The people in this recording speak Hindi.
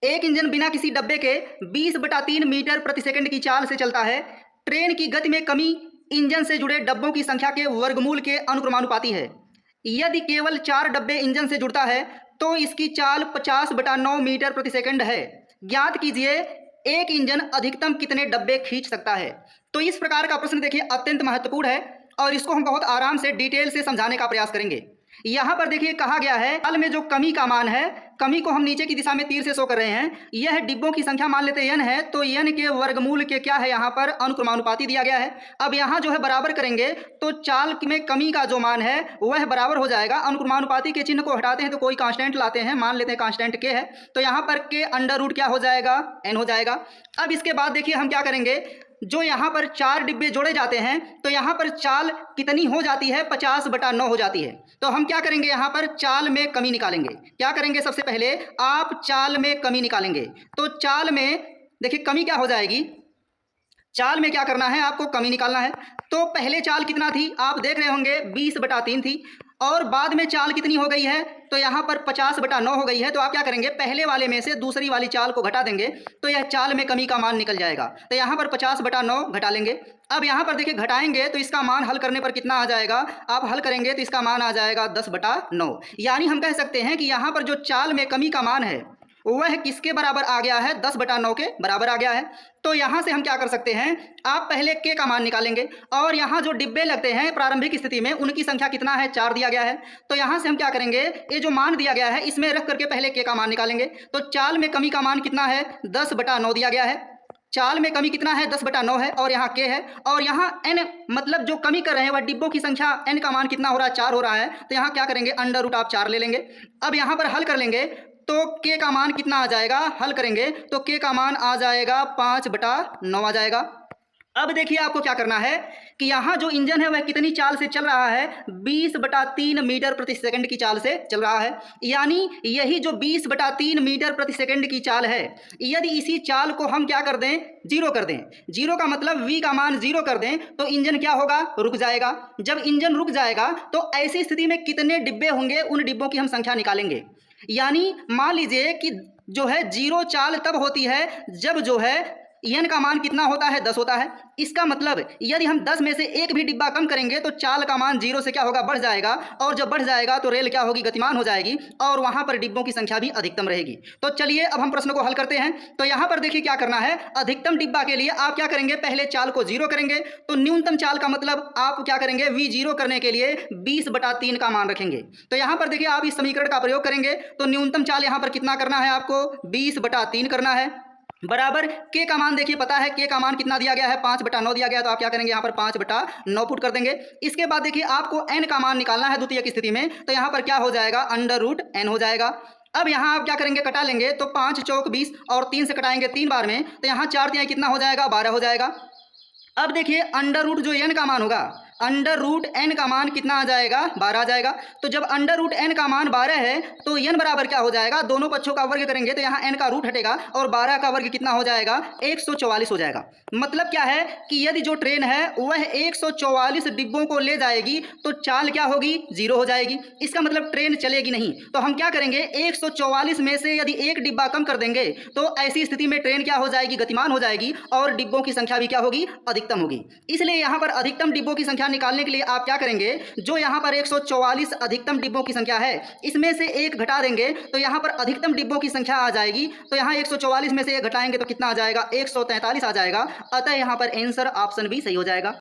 एक इंजन बिना किसी डब्बे के 20/3 मीटर प्रति सेकंड की चाल से चलता है। ट्रेन की गति में कमी इंजन से जुड़े डब्बों की संख्या के वर्गमूल के अनुक्रमानुपाती है। यदि केवल 4 डब्बे इंजन से जुड़ता है तो इसकी चाल 50/9 मीटर प्रति सेकंड है। ज्ञात कीजिए एक इंजन अधिकतम कितने डब्बे खींच सकता है। तो इस प्रकार का प्रश्न देखिए अत्यंत महत्वपूर्ण है और इसको हम बहुत आराम से डिटेल से समझाने का प्रयास करेंगे। यहाँ पर देखिए कहा गया है चाल में जो कमी का मान है, कमी को हम नीचे की दिशा में तीर से शो कर रहे हैं। यह डिब्बों की संख्या मान लेते हैं n है, तो n के वर्गमूल के क्या है यहाँ पर अनुक्रमानुपाती दिया गया है। अब यहाँ जो है बराबर करेंगे तो चाल में कमी का जो मान है वह बराबर हो जाएगा। अनुक्रमानुपाती के चिन्ह को हटाते हैं तो कोई कांस्टेंट लाते हैं, मान लेते हैं कांस्टेंट के है, तो यहाँ पर के अंडर रूट क्या हो जाएगा, n हो जाएगा। अब इसके बाद देखिए हम क्या करेंगे, जो यहाँ पर 4 डिब्बे जोड़े जाते हैं तो यहाँ पर चाल कितनी हो जाती है, 50/9 हो जाती है। तो हम क्या करेंगे, यहाँ पर चाल में कमी निकालेंगे। क्या करेंगे, सबसे पहले आप चाल में कमी निकालेंगे। तो चाल में देखिए कमी क्या हो जाएगी, चाल में क्या करना है, आपको कमी निकालना है। तो पहले चाल कितना थी, आप देख रहे होंगे 20/3 थी, और बाद में चाल कितनी हो गई है, तो यहाँ पर 50/9 हो गई है। तो आप क्या करेंगे, पहले वाले में से दूसरी वाली चाल को घटा देंगे तो यह चाल में कमी का मान निकल जाएगा। तो यहाँ पर 50/9 घटा लेंगे। अब यहाँ पर देखिए घटाएंगे तो इसका मान हल करने पर कितना आ जाएगा, आप हल करेंगे तो इसका मान आ जाएगा 10/9। यानी हम कह सकते हैं कि यहाँ पर जो चाल में कमी का मान है वह किसके बराबर आ गया है, 10/9 के बराबर आ गया है। तो यहाँ से हम क्या कर सकते हैं, आप पहले के का मान निकालेंगे और यहाँ जो डिब्बे लगते हैं प्रारंभिक स्थिति में उनकी संख्या कितना है, 4 दिया गया है। तो यहाँ से हम क्या करेंगे, ये जो मान दिया गया है इसमें रख करके पहले के का मान निकालेंगे। तो चाल में कमी का मान कितना है, 10/9 दिया गया है। चाल में कमी कितना है, 10/9 है, और यहाँ के है, और यहाँ n मतलब जो कमी कर रहे हैं वह डिब्बों की संख्या n का मान कितना हो रहा है, 4 हो रहा है। तो यहाँ क्या करेंगे, अंडर रूट आप 4 ले लेंगे। अब यहाँ पर हल कर लेंगे तो k का मान कितना आ जाएगा, हल करेंगे तो k का मान आ जाएगा 5/9 आ जाएगा। अब देखिए आपको क्या करना है कि यहाँ जो इंजन है वह कितनी चाल से चल रहा है, 20/3 मीटर प्रति सेकंड की चाल से चल रहा है। यानी यही जो 20/3 मीटर प्रति सेकंड की चाल है, यदि इसी चाल को हम क्या कर दें, जीरो कर दें, जीरो का मतलब v का मान जीरो कर दें, तो इंजन क्या होगा, रुक जाएगा। जब इंजन रुक जाएगा तो ऐसी स्थिति में कितने डिब्बे होंगे, उन डिब्बों की हम संख्या निकालेंगे। यानी मान लीजिए कि जो है जीरो चाल तब होती है जब जो है n का मान कितना होता है, 10 होता है। इसका मतलब यदि हम 10 में से एक भी डिब्बा कम करेंगे तो चाल का मान जीरो से क्या होगा, बढ़ जाएगा, और जब बढ़ जाएगा तो रेल क्या होगी, गतिमान हो जाएगी, और वहां पर डिब्बों की संख्या भी अधिकतम रहेगी। तो चलिए अब हम प्रश्न को हल करते हैं। तो यहाँ पर देखिए क्या करना है, अधिकतम डिब्बा के लिए आप क्या करेंगे, पहले चाल को जीरो करेंगे। तो न्यूनतम चाल का मतलब आप क्या करेंगे, v जीरो करने के लिए 20/3 का मान रखेंगे। तो यहाँ पर देखिए आप इस समीकरण का प्रयोग करेंगे तो न्यूनतम चाल यहाँ पर कितना करना है, आपको 20/3 करना है, बराबर के का मान देखिए पता है, के का मान कितना दिया गया है, 5/9 दिया गया। तो आप क्या करेंगे, यहाँ पर 5/9 पुट कर देंगे। इसके बाद देखिए आपको n का मान निकालना है द्वितीय की स्थिति में, तो यहाँ पर क्या हो जाएगा, अंडर रूट n हो जाएगा। अब यहाँ आप क्या करेंगे, कटा लेंगे, तो 5 चौक 20 और 3 से कटाएंगे 3 बार में, तो यहाँ 4 तिहाई कितना हो जाएगा, 12 हो जाएगा। अब देखिए अंडर रूट जो n का मान होगा, अंडर रूट n का मान कितना आ जाएगा, 12 आ जाएगा। तो जब अंडर रूट n का मान 12 है तो n बराबर क्या हो जाएगा, दोनों पक्षों का वर्ग करेंगे तो यहाँ n का रूट हटेगा और 12 का वर्ग कितना हो जाएगा, 144 हो जाएगा। मतलब क्या है कि यदि जो ट्रेन है वह 144 डिब्बों को ले जाएगी तो चाल क्या होगी, जीरो हो जाएगी। इसका मतलब ट्रेन चलेगी नहीं। तो हम क्या करेंगे, 144 में से यदि एक डिब्बा कम कर देंगे तो ऐसी स्थिति में ट्रेन क्या हो जाएगी, गतिमान हो जाएगी, और डिब्बों की संख्या भी क्या होगी, अधिकतम होगी। इसलिए यहाँ पर अधिकतम डिब्बों की संख्या निकालने के लिए आप क्या करेंगे, जो यहाँ पर 144 अधिकतम डिब्बों की संख्या है इसमें से एक घटा देंगे तो यहाँ पर अधिकतम डिब्बों की संख्या आ जाएगी। तो यहाँ 144 में से एक घटाएंगे तो कितना आ जाएगा, 143 आ जाएगा। अतः यहाँ पर आंसर ऑप्शन बी सही हो जाएगा।